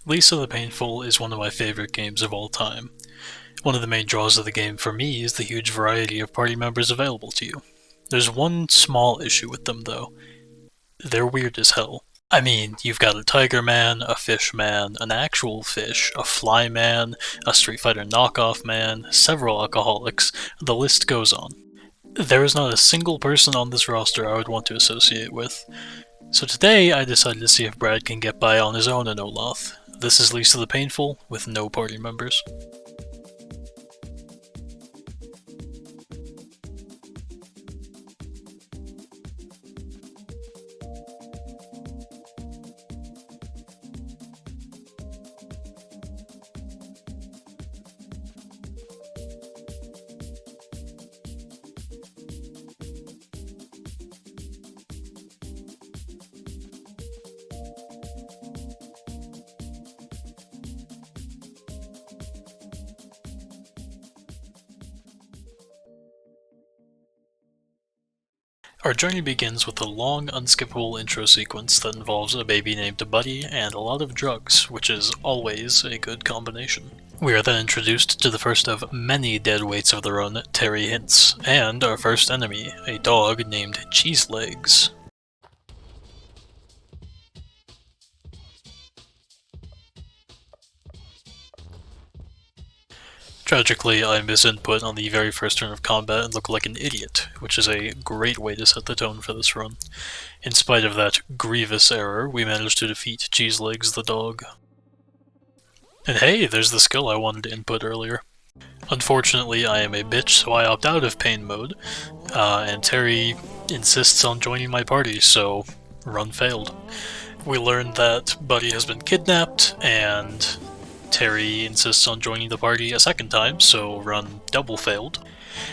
Lisa the Painful is one of my favorite games of all time. One of the main draws of the game for me is the huge variety of party members available to you. There's one small issue with them though. They're weird as hell. I mean, you've got a tiger man, a fish man, an actual fish, a fly man, a Street Fighter knockoff man, several alcoholics, the list goes on. There is not a single person on this roster I would want to associate with. So today I decided to see if Brad can get by on his own in Olaf. This is Lisa the Painful, with no party members. Our journey begins with a long, unskippable intro sequence that involves a baby named Buddy and a lot of drugs, which is always a good combination. We are then introduced to the first of many dead weights of the run, Terry Hintz, and our first enemy, a dog named Cheese Legs. Tragically, I misinput on the very first turn of combat and look like an idiot, which is a great way to set the tone for this run. In spite of that grievous error, we managed to defeat Cheese Legs the dog. And hey, there's the skill I wanted to input earlier. Unfortunately, I am a bitch, so I opt out of pain mode, and Terry insists on joining my party, so run failed. We learned that Buddy has been kidnapped, and Terry insists on joining the party a second time, so run double failed.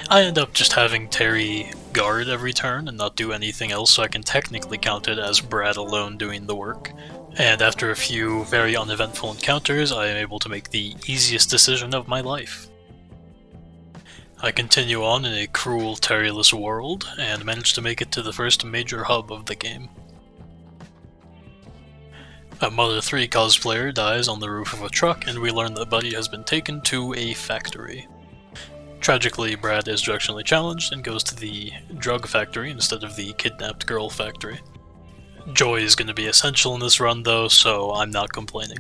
I end up just having Terry guard every turn and not do anything else, so I can technically count it as Brad alone doing the work. And after a few very uneventful encounters, I am able to make the easiest decision of my life. I continue on in a cruel, Terry-less world, and manage to make it to the first major hub of the game. A Mother 3 cosplayer dies on the roof of a truck, and we learn that Buddy has been taken to a factory. Tragically, Brad is directionally challenged and goes to the drug factory instead of the kidnapped girl factory. Joy is going to be essential in this run though, so I'm not complaining.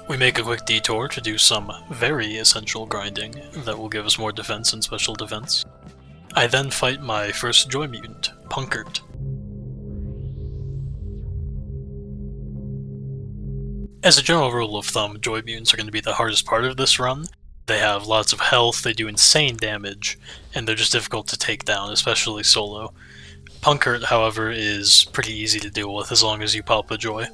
We make a quick detour to do some very essential grinding that will give us more defense and special defense. I then fight my first Joy mutant, Punkert. As a general rule of thumb, Joy mutants are going to be the hardest part of this run. They have lots of health, they do insane damage, and they're just difficult to take down, especially solo. Punkert, however, is pretty easy to deal with as long as you pop a Joy.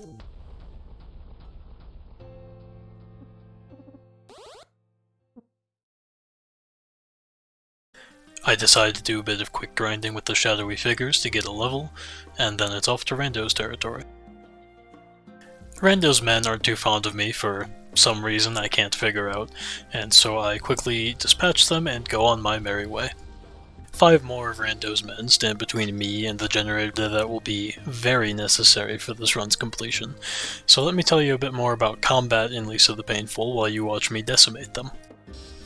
I decide to do a bit of quick grinding with the shadowy figures to get a level, and then it's off to Rando's territory. Rando's men aren't too fond of me for some reason I can't figure out, and so I quickly dispatch them and go on my merry way. 5 more of Rando's men stand between me and the generator that will be very necessary for this run's completion, so let me tell you a bit more about combat in Lisa the Painful while you watch me decimate them.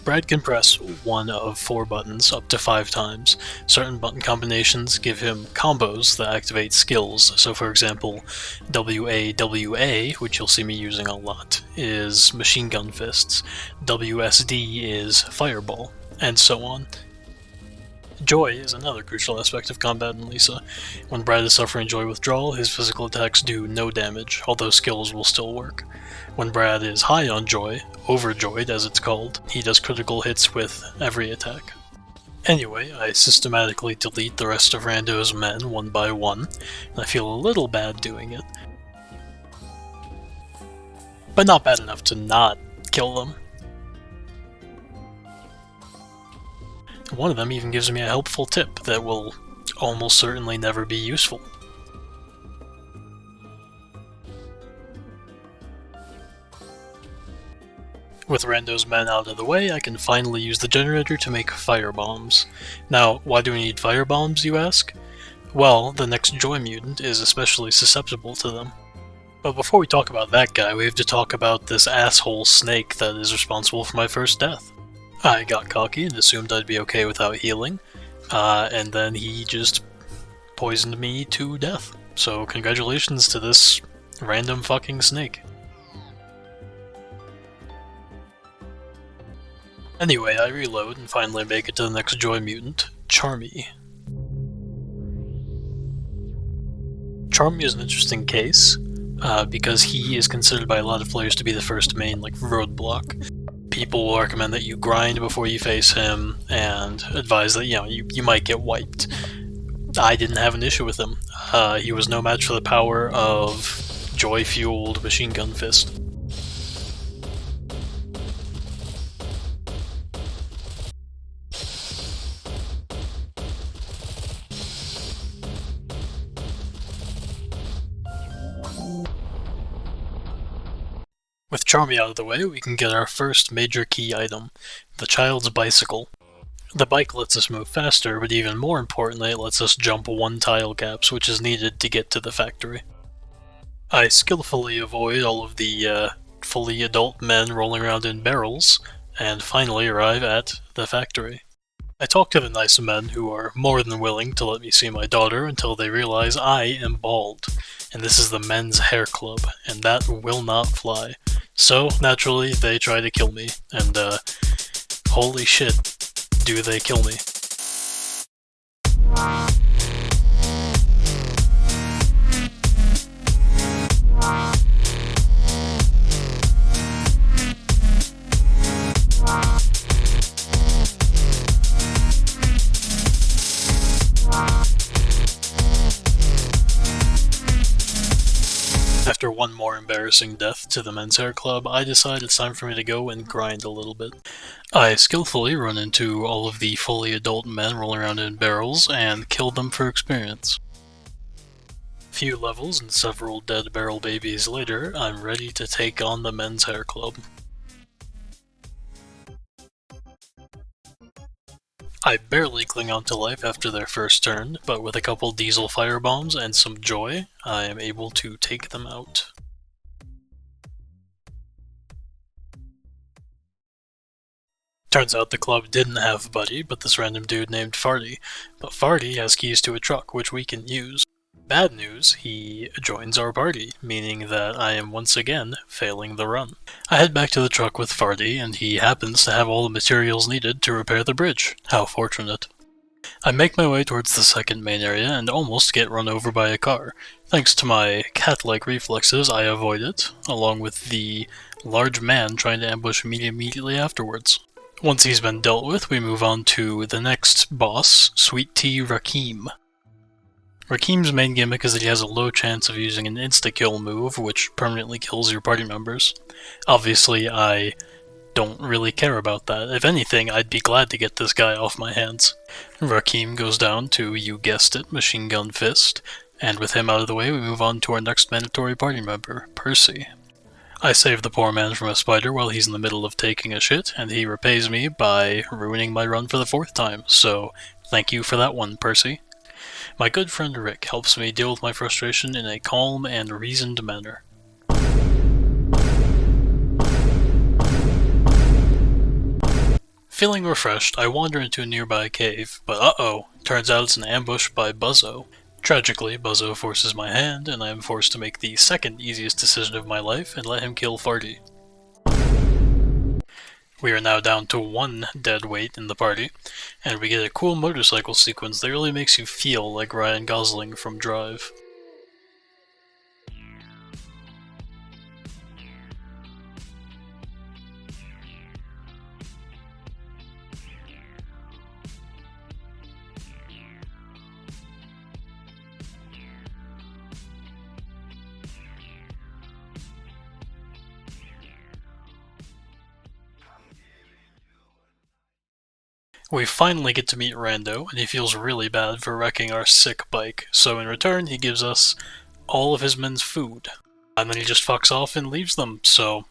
Brad can press one of 4 buttons up to 5 times. Certain button combinations give him combos that activate skills, so for example, WAWA, which you'll see me using a lot, is Machine Gun Fists, WSD is Fireball, and so on. Joy is another crucial aspect of combat in Lisa. When Brad is suffering Joy withdrawal, his physical attacks do no damage, although skills will still work. When Brad is high on Joy, overjoyed as it's called, he does critical hits with every attack. Anyway, I systematically delete the rest of Rando's men one by one, and I feel a little bad doing it. But not bad enough to not kill them. One of them even gives me a helpful tip that will almost certainly never be useful. With Rando's men out of the way, I can finally use the generator to make firebombs. Now, why do we need firebombs, you ask? Well, the next Joy mutant is especially susceptible to them. But before we talk about that guy, we have to talk about this asshole snake that is responsible for my first death. I got cocky and assumed I'd be okay without healing, and then he just poisoned me to death. So congratulations to this random fucking snake. Anyway, I reload and finally make it to the next Joy Mutant, Charmy. Charmy is an interesting case, because he is considered by a lot of players to be the first main, roadblock. People will recommend that you grind before you face him, and advise that, you might get wiped. I didn't have an issue with him. He was no match for the power of joy-fueled Machine Gun Fist. With Charmy out of the way, we can get our first major key item, the Child's Bicycle. The bike lets us move faster, but even more importantly, it lets us jump 1 tile gaps, which is needed to get to the factory. I skillfully avoid all of the fully adult men rolling around in barrels, and finally arrive at the factory. I talk to the nice men who are more than willing to let me see my daughter until they realize I am bald, and this is the men's hair club, and that will not fly. So, naturally, they try to kill me, and holy shit, do they kill me. After one more embarrassing death to the men's hair club, I decide it's time for me to go and grind a little bit. I skillfully run into all of the fully adult men rolling around in barrels and kill them for experience. A few levels and several dead barrel babies later, I'm ready to take on the men's hair club. I barely cling on to life after their first turn, but with a couple diesel firebombs and some joy, I am able to take them out. Turns out the club didn't have Buddy, but this random dude named Farty. But Farty has keys to a truck, which we can use. Bad news, he joins our party, meaning that I am once again failing the run. I head back to the truck with Farty, and he happens to have all the materials needed to repair the bridge. How fortunate. I make my way towards the second main area and almost get run over by a car. Thanks to my cat-like reflexes, I avoid it, along with the large man trying to ambush me immediately afterwards. Once he's been dealt with, we move on to the next boss, Sweet Tea Rakim. Rakim's main gimmick is that he has a low chance of using an insta-kill move, which permanently kills your party members. Obviously, I don't really care about that. If anything, I'd be glad to get this guy off my hands. Rakim goes down to, you guessed it, Machine Gun Fist, and with him out of the way, we move on to our next mandatory party member, Percy. I save the poor man from a spider while he's in the middle of taking a shit, and he repays me by ruining my run for the 4th time, so thank you for that one, Percy. My good friend Rick helps me deal with my frustration in a calm and reasoned manner. Feeling refreshed, I wander into a nearby cave, but uh-oh, turns out it's an ambush by Buzzo. Tragically, Buzzo forces my hand, and I am forced to make the second easiest decision of my life and let him kill Farty. We are now down to 1 dead weight in the party, and we get a cool motorcycle sequence that really makes you feel like Ryan Gosling from Drive. We finally get to meet Rando, and he feels really bad for wrecking our sick bike, so in return he gives us all of his men's food. And then he just fucks off and leaves them, so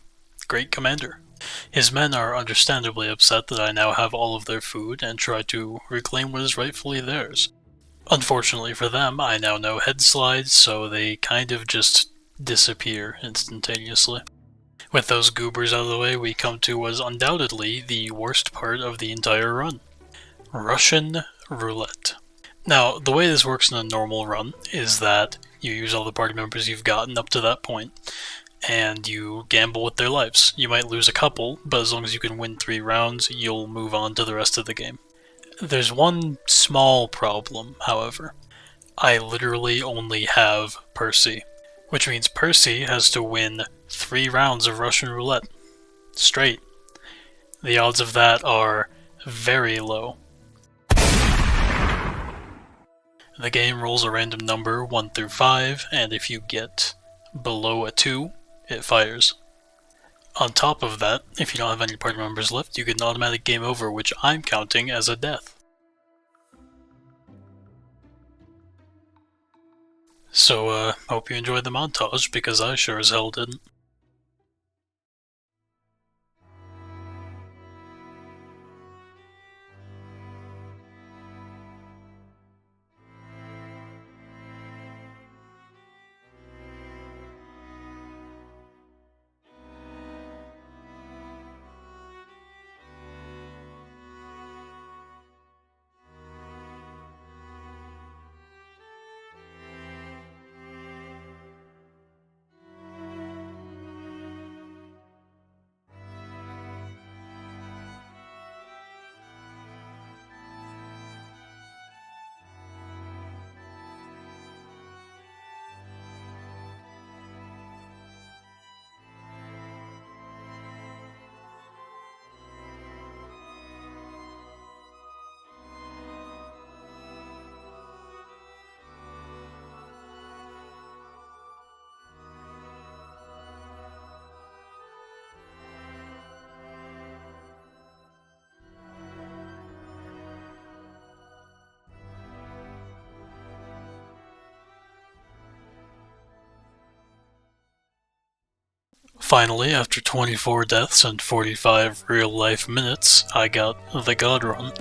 great commander. His men are understandably upset that I now have all of their food and try to reclaim what is rightfully theirs. Unfortunately for them, I now know head slides, so they kind of just disappear instantaneously. With those goobers out of the way, we come to what is undoubtedly the worst part of the entire run. Russian roulette. Now, the way this works in a normal run is that you use all the party members you've gotten up to that point, and you gamble with their lives. You might lose a couple, but as long as you can win 3 rounds, you'll move on to the rest of the game. There's one small problem, however. I literally only have Percy, which means Percy has to win 3 rounds of Russian roulette. Straight. The odds of that are very low. The game rolls a random number 1 through 5, and if you get below a 2, it fires. On top of that, if you don't have any party members left, you get an automatic game over, which I'm counting as a death. So, hope you enjoyed the montage, because I sure as hell didn't. Finally, after 24 deaths and 45 real-life minutes, I got the God Run.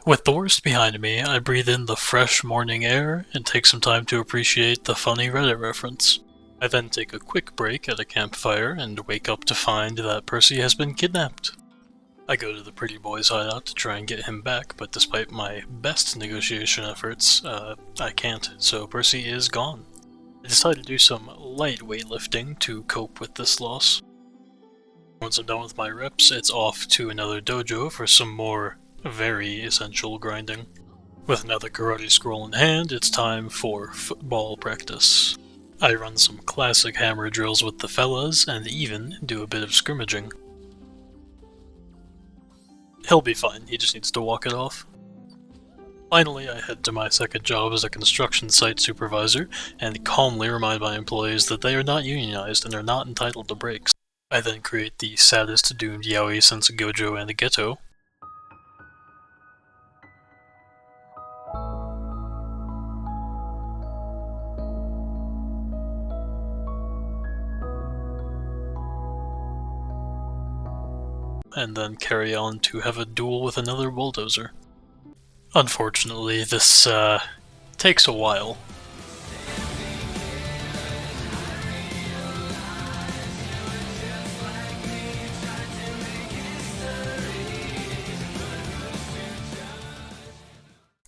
With the worst behind me, I breathe in the fresh morning air and take some time to appreciate the funny Reddit reference. I then take a quick break at a campfire and wake up to find that Percy has been kidnapped. I go to the pretty boy's hideout to try and get him back, but despite my best negotiation efforts, I can't, so Percy is gone. I decide to do some light weightlifting to cope with this loss. Once I'm done with my reps, it's off to another dojo for some more very essential grinding. With another karate scroll in hand, it's time for football practice. I run some classic hammer drills with the fellas, and even do a bit of scrimmaging. He'll be fine, he just needs to walk it off. Finally, I head to my second job as a construction site supervisor, and calmly remind my employees that they are not unionized and are not entitled to breaks. I then create the saddest doomed yaoi since Gojo and Geto. And then carry on to have a duel with another bulldozer. Unfortunately, this takes a while.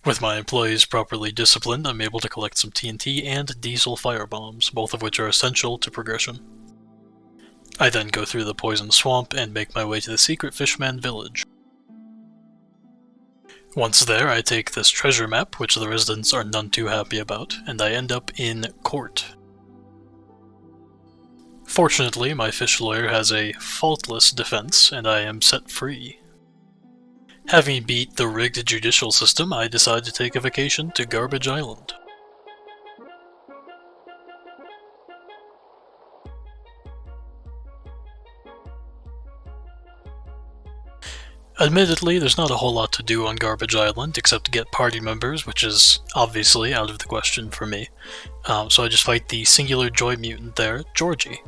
With my employees properly disciplined, I'm able to collect some TNT and diesel firebombs, both of which are essential to progression. I then go through the poison swamp and make my way to the secret fishman village. Once there, I take this treasure map, which the residents are none too happy about, and I end up in court. Fortunately, my fish lawyer has a faultless defense, and I am set free. Having beat the rigged judicial system, I decide to take a vacation to Garbage Island. Admittedly, there's not a whole lot to do on Garbage Island except get party members, which is obviously out of the question for me. So I just fight the singular joy mutant there, Georgie.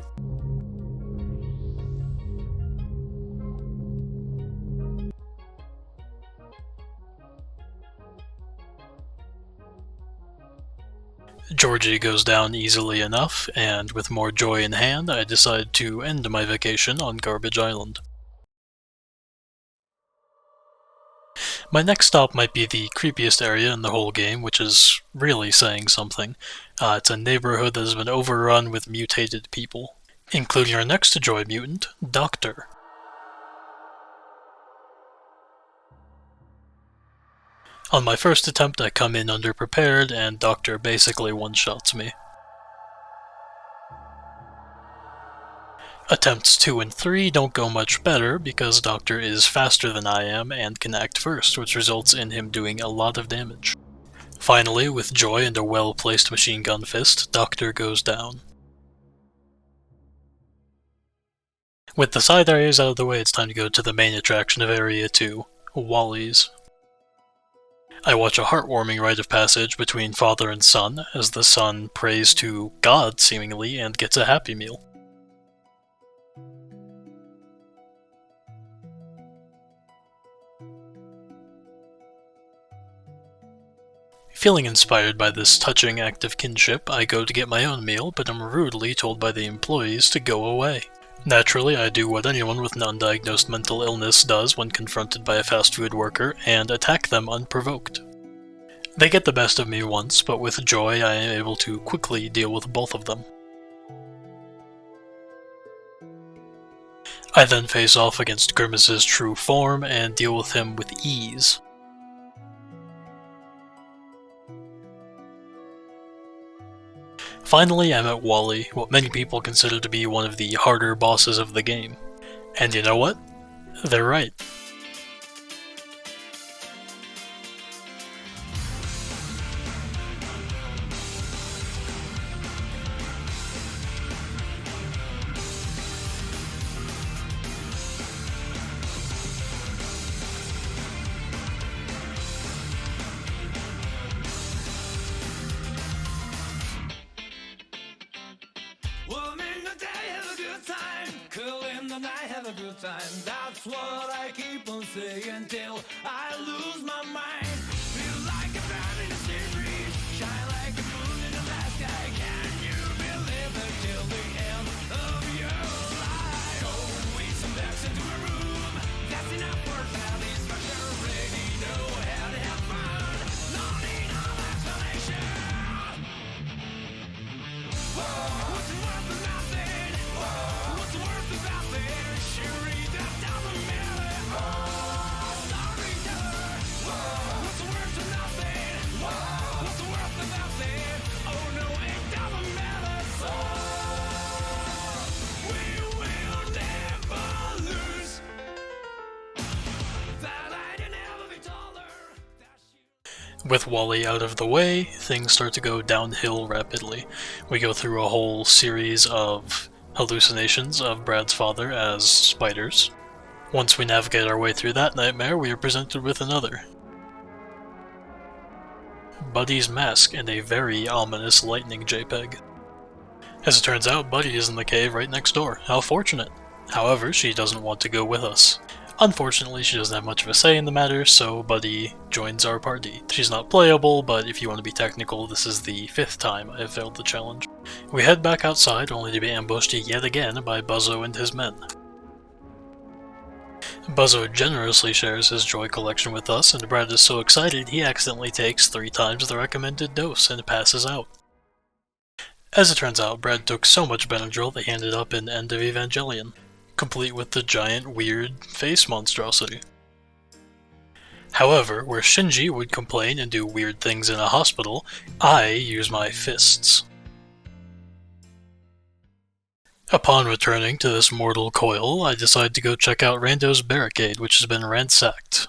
Georgie goes down easily enough, and with more joy in hand, I decide to end my vacation on Garbage Island. My next stop might be the creepiest area in the whole game, which is really saying something. It's a neighborhood that has been overrun with mutated people, including our next joy mutant, Doctor. On my first attempt, I come in underprepared, and Doctor basically one-shots me. Attempts 2 and 3 don't go much better because Doctor is faster than I am and can act first, which results in him doing a lot of damage. Finally, with joy and a well-placed machine gun fist, Doctor goes down. With the side areas out of the way, it's time to go to the main attraction of Area 2, Wally's. I watch a heartwarming rite of passage between father and son, as the son prays to God, seemingly, and gets a Happy Meal. Feeling inspired by this touching act of kinship, I go to get my own meal, but am rudely told by the employees to go away. Naturally, I do what anyone with an undiagnosed mental illness does when confronted by a fast food worker, and attack them unprovoked. They get the best of me once, but with joy I am able to quickly deal with both of them. I then face off against Grimace's true form and deal with him with ease. Finally, I'm at Wally, what many people consider to be one of the harder bosses of the game. And you know what? They're right. Have a good time, that's what I keep on saying till I lose my mind. Feel like a bird in a sea breeze, shine like a moon in the last sky. Can you believe it till the end of your life? Oh, we some ducks into a room, that's enough for satisfaction. Already know how to have fun, no need of explanation. Whoa, what's it worth of nothing? Whoa, what's it worth of nothing? With Wally out of the way, things start to go downhill rapidly. We go through a whole series of hallucinations of Brad's father as spiders. Once we navigate our way through that nightmare, we are presented with another. Buddy's mask and a very ominous lightning JPEG. As it turns out, Buddy is in the cave right next door. How fortunate. However, she doesn't want to go with us. Unfortunately, she doesn't have much of a say in the matter, so Buddy joins our party. She's not playable, but if you want to be technical, this is the 5th time I have failed the challenge. We head back outside, only to be ambushed yet again by Buzzo and his men. Buzzo generously shares his joy collection with us, and Brad is so excited he accidentally takes 3 times the recommended dose and passes out. As it turns out, Brad took so much Benadryl that he ended up in End of Evangelion, complete with the giant, weird face monstrosity. However, where Shinji would complain and do weird things in a hospital, I use my fists. Upon returning to this mortal coil, I decide to go check out Rando's barricade, which has been ransacked.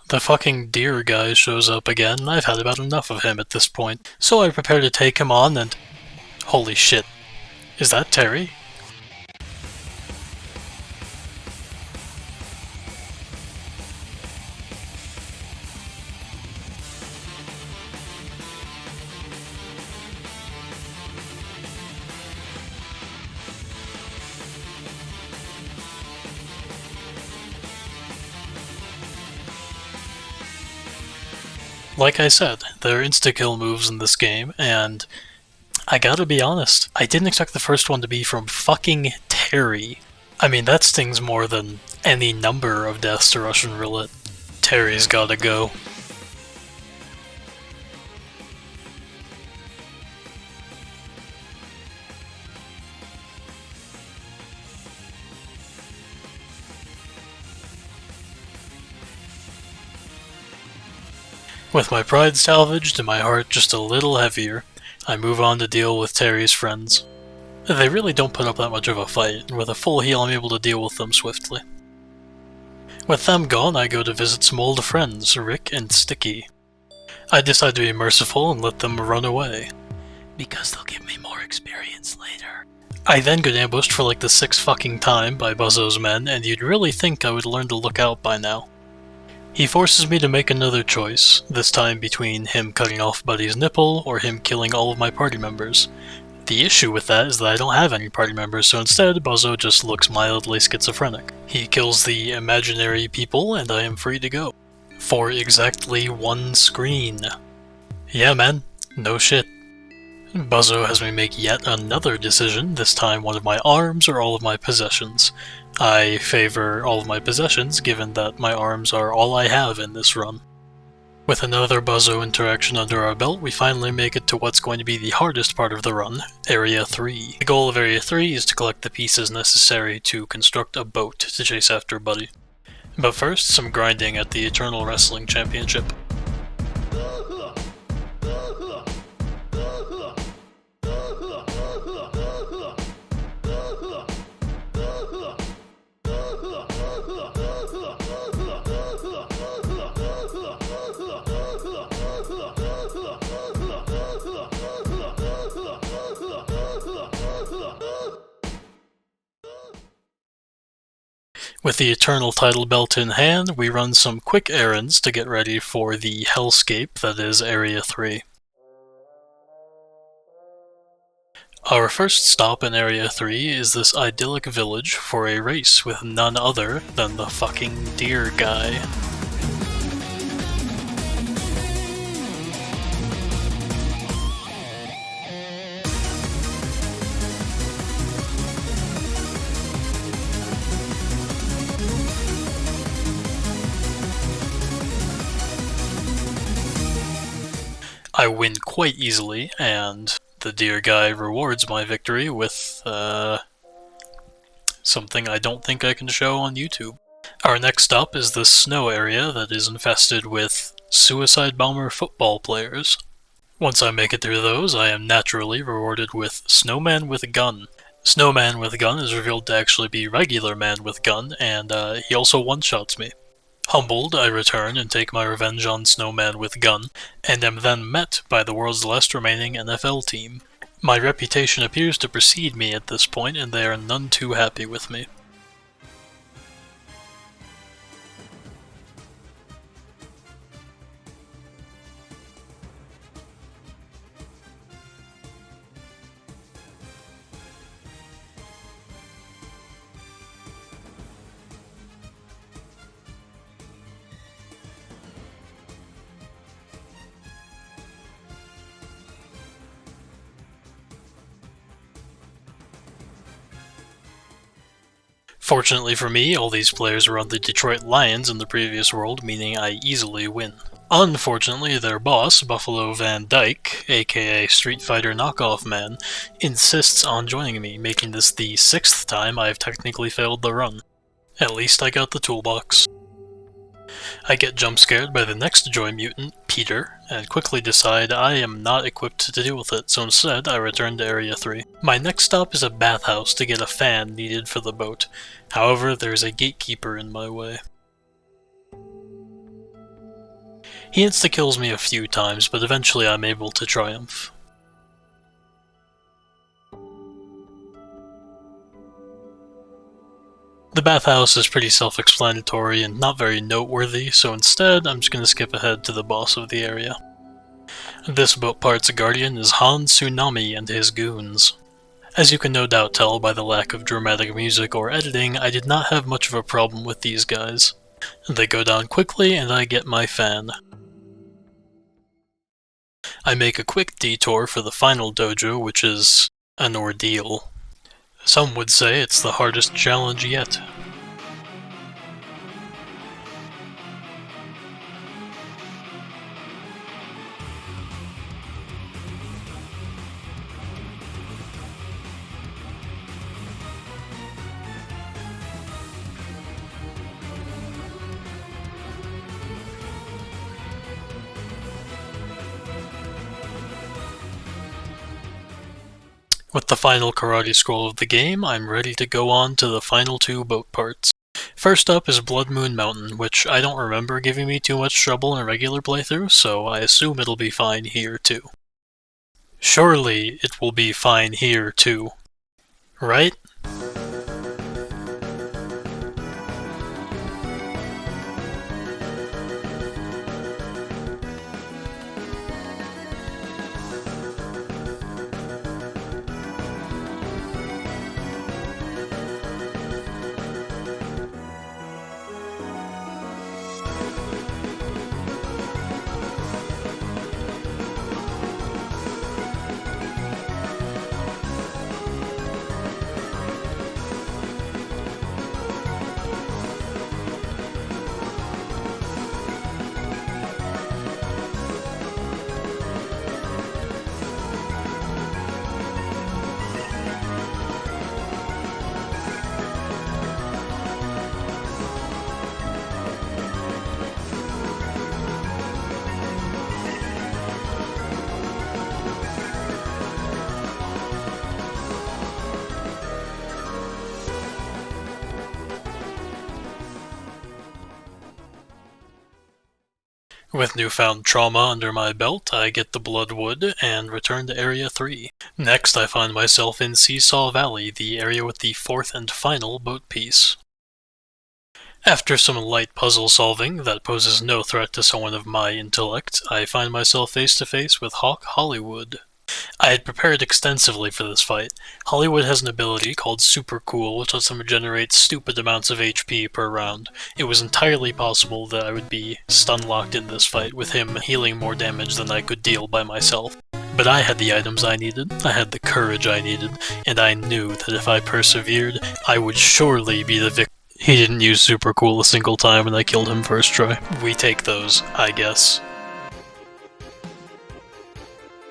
The fucking deer guy shows up again, and I've had about enough of him at this point, so I prepare to take him on and... Holy shit. Is that Terry? Like I said, there are insta-kill moves in this game, and I gotta be honest, I didn't expect the first one to be from fucking Terry. I mean, that stings more than any number of deaths to Russian roulette. Terry's gotta go. With my pride salvaged and my heart just a little heavier, I move on to deal with Terry's friends. They really don't put up that much of a fight, and with a full heal I'm able to deal with them swiftly. With them gone, I go to visit some old friends, Rick and Sticky. I decide to be merciful and let them run away, because they'll give me more experience later. I then get ambushed for like the 6th fucking time by Buzzo's men, and you'd really think I would learn to look out by now. He forces me to make another choice, this time between him cutting off Buddy's nipple or him killing all of my party members. The issue with that is that I don't have any party members, so instead Buzzo just looks mildly schizophrenic. He kills the imaginary people and I am free to go. For exactly 1 screen. Yeah man, no shit. Buzzo has me make yet another decision, this time one of my arms or all of my possessions. I favor all of my possessions, given that my arms are all I have in this run. With another Buzzo interaction under our belt, we finally make it to what's going to be the hardest part of the run, Area 3. The goal of Area 3 is to collect the pieces necessary to construct a boat to chase after Buddy. But first, some grinding at the Eternal Wrestling Championship. With the Eternal title belt in hand, we run some quick errands to get ready for the hellscape that is Area 3. Our first stop in Area 3 is this idyllic village for a race with none other than the fucking deer guy. I win quite easily, and the deer guy rewards my victory with, something I don't think I can show on YouTube. Our next stop is the snow area that is infested with suicide bomber football players. Once I make it through those, I am naturally rewarded with Snowman with a Gun. Snowman with a Gun is revealed to actually be Regular Man with Gun, and he also one-shots me. Humbled, I return and take my revenge on Snowman with Gun, and am then met by the world's last remaining NFL team. My reputation appears to precede me at this point, and they are none too happy with me. Fortunately for me, all these players were on the Detroit Lions in the previous world, meaning I easily win. Unfortunately, their boss, Buffalo Van Dyke, aka Street Fighter Knockoff Man, insists on joining me, making this the 6th time I've technically failed the run. At least I got the toolbox. I get jump scared by the next Joy Mutant, Peter, and quickly decide I am not equipped to deal with it, so instead I return to Area 3. My next stop is a bathhouse to get a fan needed for the boat. However, there is a gatekeeper in my way. He insta-kills me a few times, but eventually I'm able to triumph. The bathhouse is pretty self-explanatory and not very noteworthy, so instead I'm just going to skip ahead to the boss of the area. This boat part's guardian is Han Tsunami and his goons. As you can no doubt tell by the lack of dramatic music or editing, I did not have much of a problem with these guys. They go down quickly and I get my fan. I make a quick detour for the final dojo, which is an ordeal. Some would say it's the hardest challenge yet. With the final karate scroll of the game, I'm ready to go on to the final two boat parts. First up is Blood Moon Mountain, which I don't remember giving me too much trouble in a regular playthrough, so I assume it'll be fine here too. Surely it will be fine here too. Right? With newfound trauma under my belt, I get the Bloodwood and return to Area 3. Next, I find myself in Seesaw Valley, the area with the fourth and final boat piece. After some light puzzle solving that poses no threat to someone of my intellect, I find myself face to face with Hawk Hollywood. I had prepared extensively for this fight. Hollywood has an ability called Super Cool, which lets him generate stupid amounts of HP per round. It was entirely possible that I would be stun-locked in this fight, with him healing more damage than I could deal by myself. But I had the items I needed, I had the courage I needed, and I knew that if I persevered, I would surely be the victor. He didn't use Super Cool a single time and I killed him first try. We take those, I guess.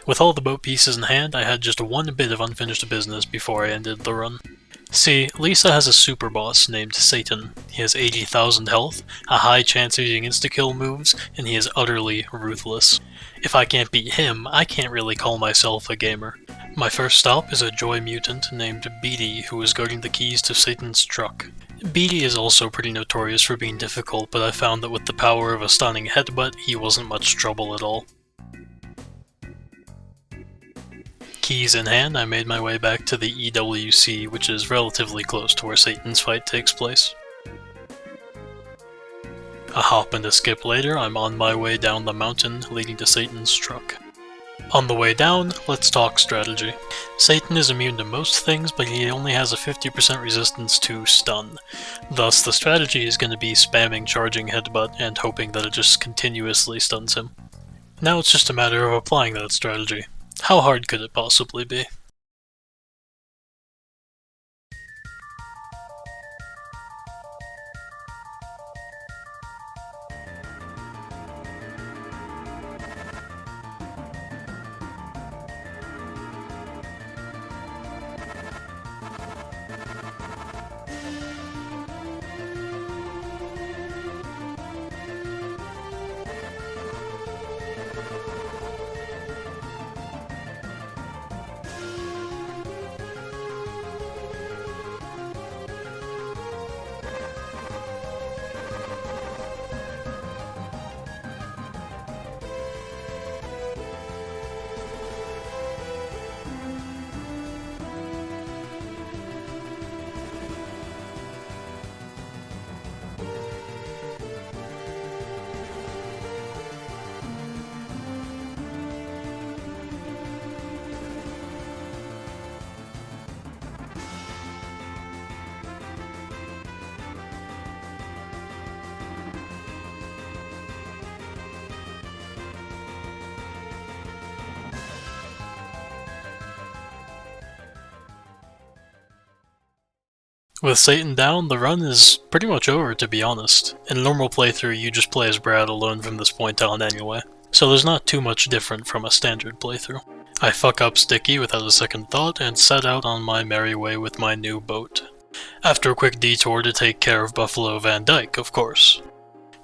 With all the boat pieces in hand, I had just one bit of unfinished business before I ended the run. See, Lisa has a super boss named Satan. He has 80,000 health, a high chance of using insta-kill moves, and he is utterly ruthless. If I can't beat him, I can't really call myself a gamer. My first stop is a joy mutant named Beatty, who is guarding the keys to Satan's truck. Beatty is also pretty notorious for being difficult, but I found that with the power of a stunning headbutt, he wasn't much trouble at all. Keys in hand, I made my way back to the EWC, which is relatively close to where Satan's fight takes place. A hop and a skip later, I'm on my way down the mountain leading to Satan's truck. On the way down, let's talk strategy. Satan is immune to most things, but he only has a 50% resistance to stun. Thus, the strategy is going to be spamming charging headbutt and hoping that it just continuously stuns him. Now it's just a matter of applying that strategy. How hard could it possibly be? With Satan down, the run is pretty much over, to be honest. In a normal playthrough, you just play as Brad alone from this point on anyway, so there's not too much different from a standard playthrough. I fuck up Sticky without a second thought and set out on my merry way with my new boat. After a quick detour to take care of Buffalo Van Dyke, of course.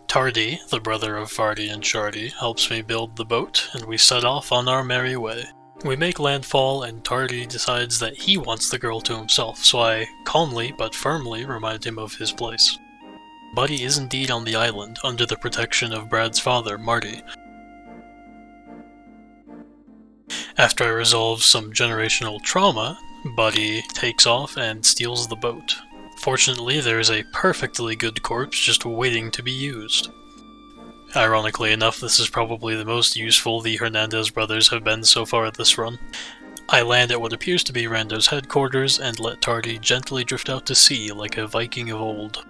Tardy, the brother of Farty and Shardy, helps me build the boat, and we set off on our merry way. We make landfall, and Tardy decides that he wants the girl to himself, so I calmly but firmly remind him of his place. Buddy is indeed on the island, under the protection of Brad's father, Marty. After I resolve some generational trauma, Buddy takes off and steals the boat. Fortunately, there is a perfectly good corpse just waiting to be used. Ironically enough, this is probably the most useful the Hernandez brothers have been so far this run. I land at what appears to be Rando's headquarters and let Tardy gently drift out to sea like a Viking of old.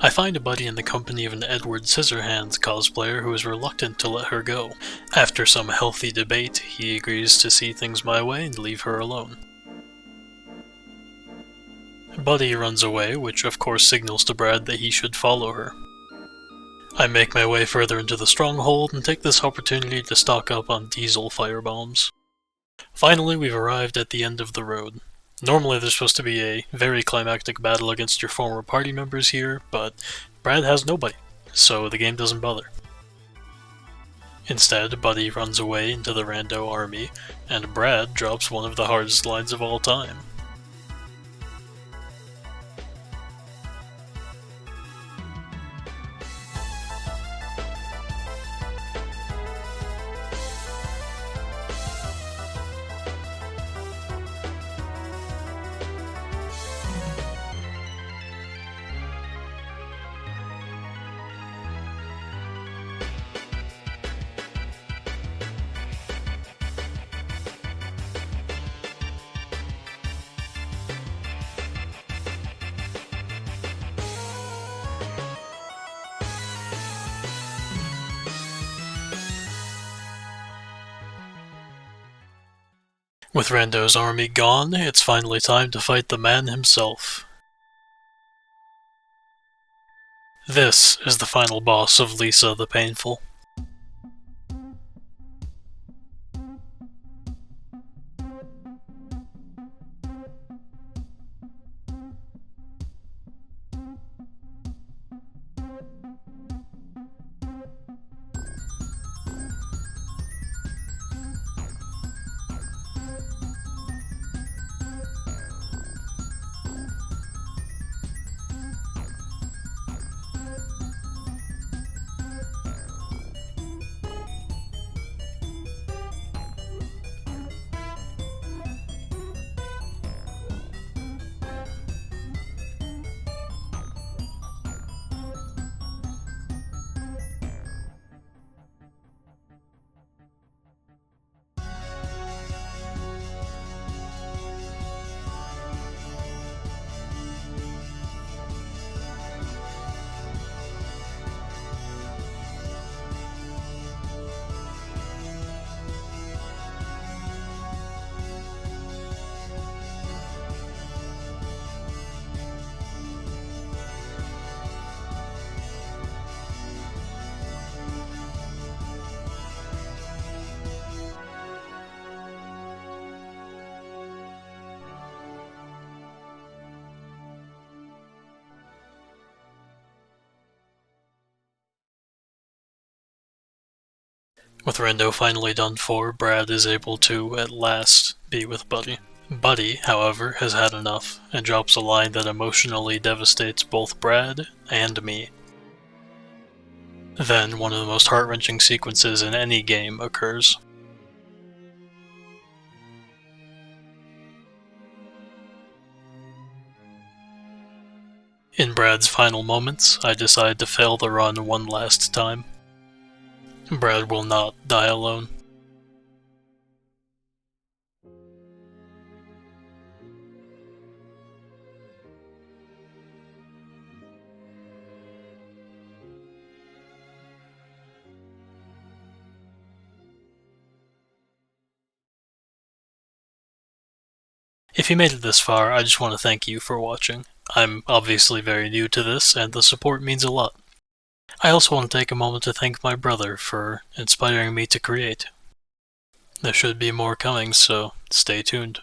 I find a Buddy in the company of an Edward Scissorhands cosplayer who is reluctant to let her go. After some healthy debate, he agrees to see things my way and leave her alone. Buddy runs away, which of course signals to Brad that he should follow her. I make my way further into the stronghold and take this opportunity to stock up on diesel firebombs. Finally, we've arrived at the end of the road. Normally there's supposed to be a very climactic battle against your former party members here, but Brad has nobody, so the game doesn't bother. Instead, Buddy runs away into the rando army, and Brad drops one of the hardest lines of all time. With Rando's army gone, it's finally time to fight the man himself. This is the final boss of Lisa the Painful. With Rando finally done for, Brad is able to, at last, be with Buddy. Buddy, however, has had enough, and drops a line that emotionally devastates both Brad and me. Then, one of the most heart-wrenching sequences in any game occurs. In Brad's final moments, I decide to fail the run one last time. Brad will not die alone. If you made it this far, I just want to thank you for watching. I'm obviously very new to this, and the support means a lot. I also want to take a moment to thank my brother for inspiring me to create. There should be more coming, so stay tuned.